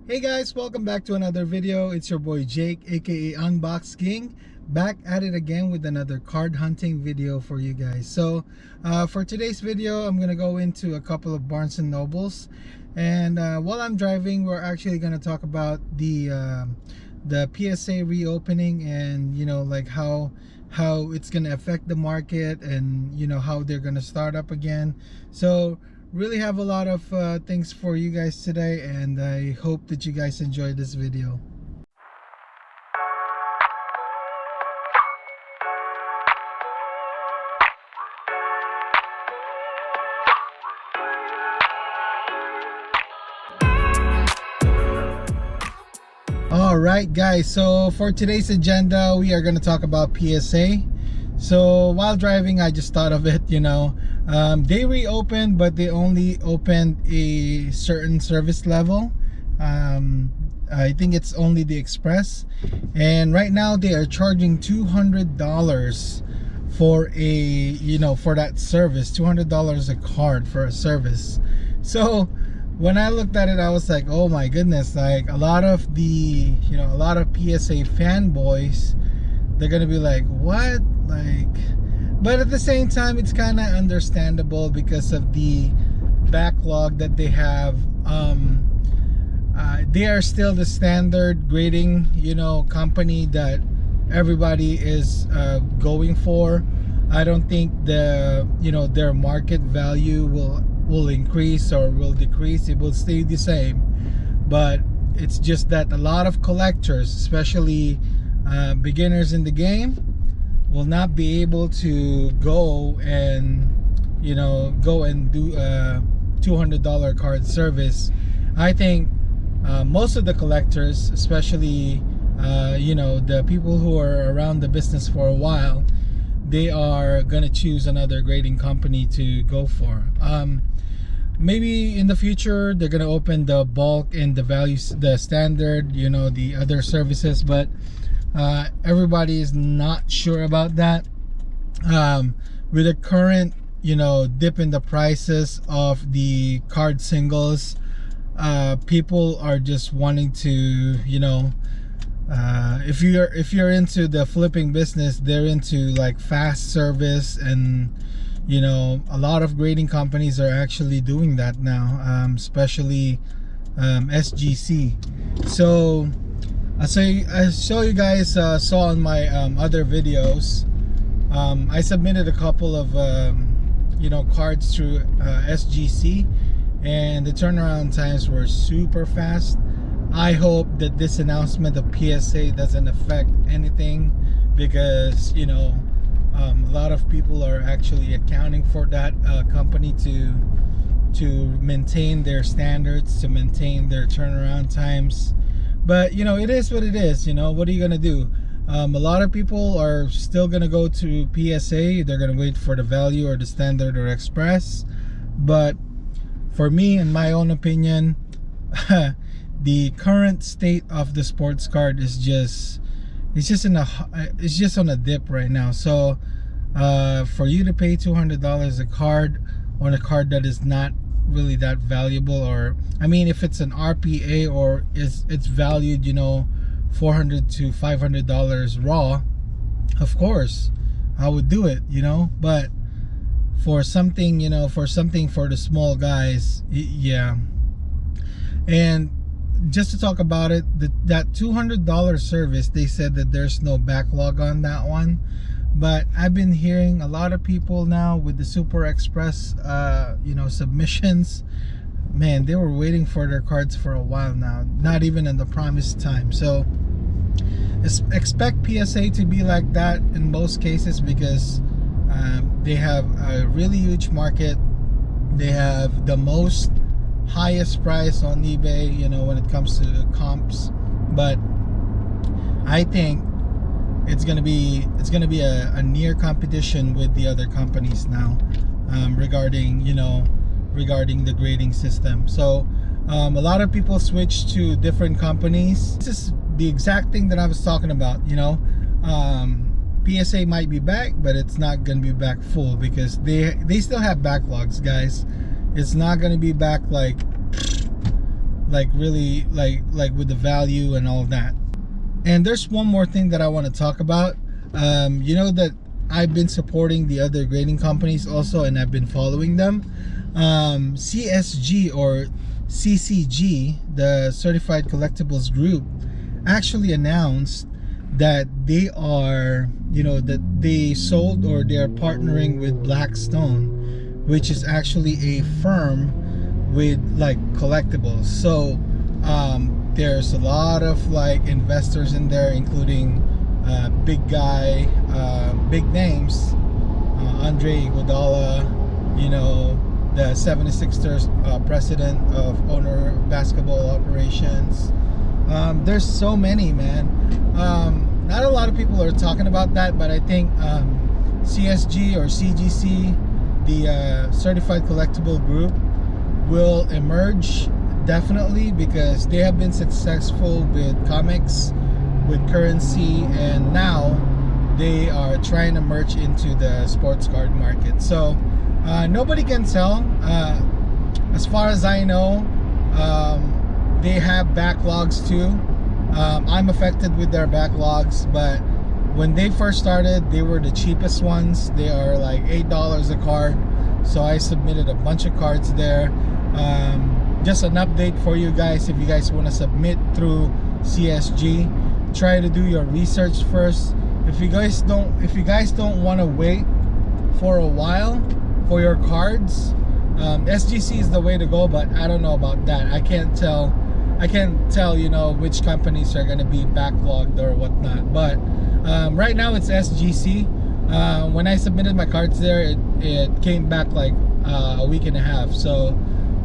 Hey guys, welcome back to another video. It's your boy Jake, aka Unbox King, back at it again with another card hunting video for you guys. So for today's video, I'm gonna go into a couple of Barnes and Nobles, and while I'm driving, we're actually gonna talk about the PSA reopening, and like how it's gonna affect the market, and how they're gonna start up again. So really have a lot of things for you guys today, and I hope that you guys enjoy this video. Alright guys, so for today's agenda, we are going to talk about PSA. So while driving, I just thought of it. They reopened, but they only opened a certain service level. I think it's only the Express, and right now they are charging $200 for for that service. $200 a card for a service. So when I looked at it, I was like, oh my goodness, like a lot of PSA fanboys, they're gonna be like, what? But at the same time, it's kind of understandable because of the backlog that they have. They are still the standard grading company that everybody is going for. I don't think their market value will increase or will decrease. It will stay the same, but it's just that a lot of collectors, especially beginners in the game, will not be able to go and do a $200 card service. I think most of the collectors, especially the people who are around the business for a while, they are gonna choose another grading company to go for. Maybe in the future they're gonna open the bulk and the values, the standard, the other services, but everybody is not sure about that. With the current dip in the prices of the card singles, people are just wanting to if you're into the flipping business, they're into like fast service, and a lot of grading companies are actually doing that now, especially SGC. So I show you guys saw in my other videos, I submitted a couple of cards through SGC, and the turnaround times were super fast. I hope that this announcement of PSA doesn't affect anything, because a lot of people are actually accounting for that company to maintain their standards, to maintain their turnaround times. But it is what it is. What are you gonna do? A lot of people are still gonna go to PSA. They're gonna wait for the value or the standard or express. But for me, in my own opinion, the current state of the sports card is just on a dip right now. So for you to pay $200 a card on a card that is not really that valuable, or I mean, if it's an RPA or it's valued $400 to $500 raw, of course I would do it, but for something for the small guys, yeah. And just to talk about it, that $200 service, they said that there's no backlog on that one. But I've been hearing a lot of people now with the Super Express submissions, man, they were waiting for their cards for a while now, not even in the promised time. So expect PSA to be like that in most cases, because they have a really huge market. They have the most highest price on eBay when it comes to comps. But I think it's gonna be a near competition with the other companies now, regarding the grading system. So a lot of people switch to different companies. This is the exact thing that I was talking about. PSA might be back, but it's not gonna be back full, because they still have backlogs, guys. It's not gonna be back like like really like with the value and all that. And there's one more thing that I want to talk about. You know that I've been supporting the other grading companies also, and I've been following them. CSG or CCG, the Certified Collectibles Group, actually announced that they are, that they sold or they are partnering with Blackstone, which is actually a firm with like collectibles. So there's a lot of like investors in there, including big names, Andre Iguodala, the 76ers president of owner basketball operations. There's so many, man. Not a lot of people are talking about that, but I think CSG or CGC, the Certified Collectible Group, will emerge definitely, because they have been successful with comics, with currency, and now they are trying to merge into the sports card market. So nobody can tell. As far as I know, they have backlogs too. I'm affected with their backlogs, but when they first started, they were the cheapest ones. They are like $8 a card. So I submitted a bunch of cards there. Just an update for you guys: if you guys want to submit through CSG, try to do your research first. If you guys don't want to wait for a while for your cards, SGC is the way to go. But I don't know about that. I can't tell which companies are going to be backlogged or whatnot. But right now it's SGC. When I submitted my cards there, it came back like a week and a half. So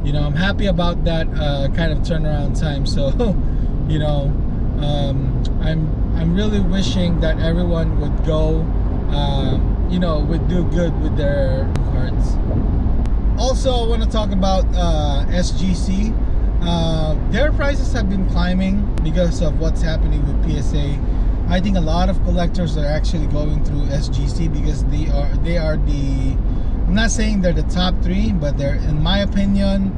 I'm happy about that kind of turnaround time. So I'm really wishing that everyone would go would do good with their cards. Also, I want to talk about SGC. Their prices have been climbing because of what's happening with PSA. I think a lot of collectors are actually going through SGC because they are the, I'm not saying they're the top three, but they're, in my opinion,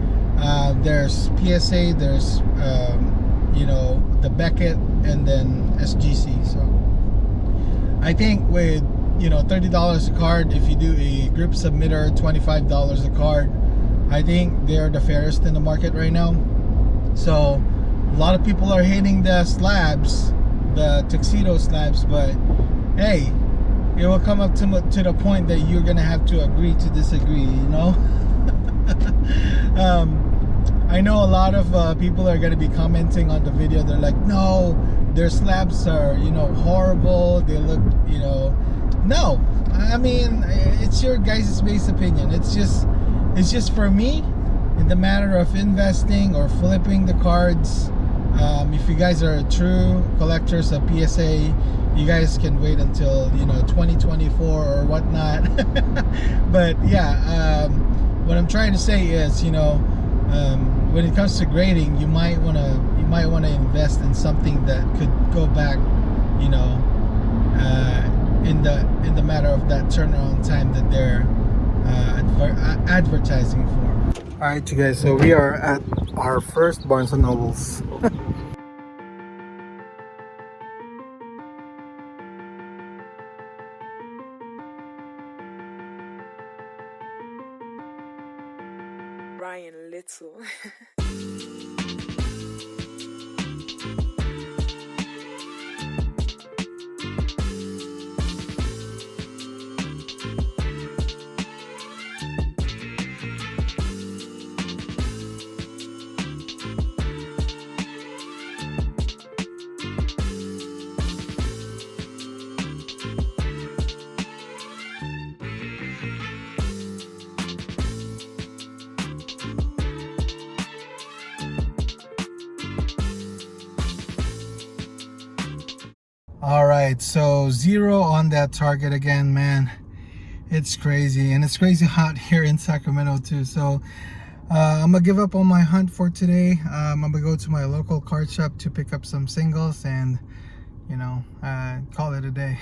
there's PSA, there's the Beckett, and then SGC. So I think with $30 a card, if you do a group submitter, $25 a card, I think they're the fairest in the market right now. So a lot of people are hating the slabs, the tuxedo slabs, but hey, it will come up to the point that you're gonna have to agree to disagree. I know a lot of people are gonna be commenting on the video. They're like, no, their slabs are horrible, they look no, I mean, it's your guys' base opinion. It's just for me, in the matter of investing or flipping the cards. If you guys are true collectors of PSA, you guys can wait until 2024 or whatnot. But yeah, what I'm trying to say is, when it comes to grading, you might want to invest in something that could go back, in the matter of that turnaround time that they're advertising for. All right, you guys, so we are at our first Barnes & Nobles. Ryan Little. All right, so 0 on that target again, man. It's crazy, and it's crazy hot here in Sacramento too. So I'm gonna give up on my hunt for today. I'm gonna go to my local card shop to pick up some singles and call it a day.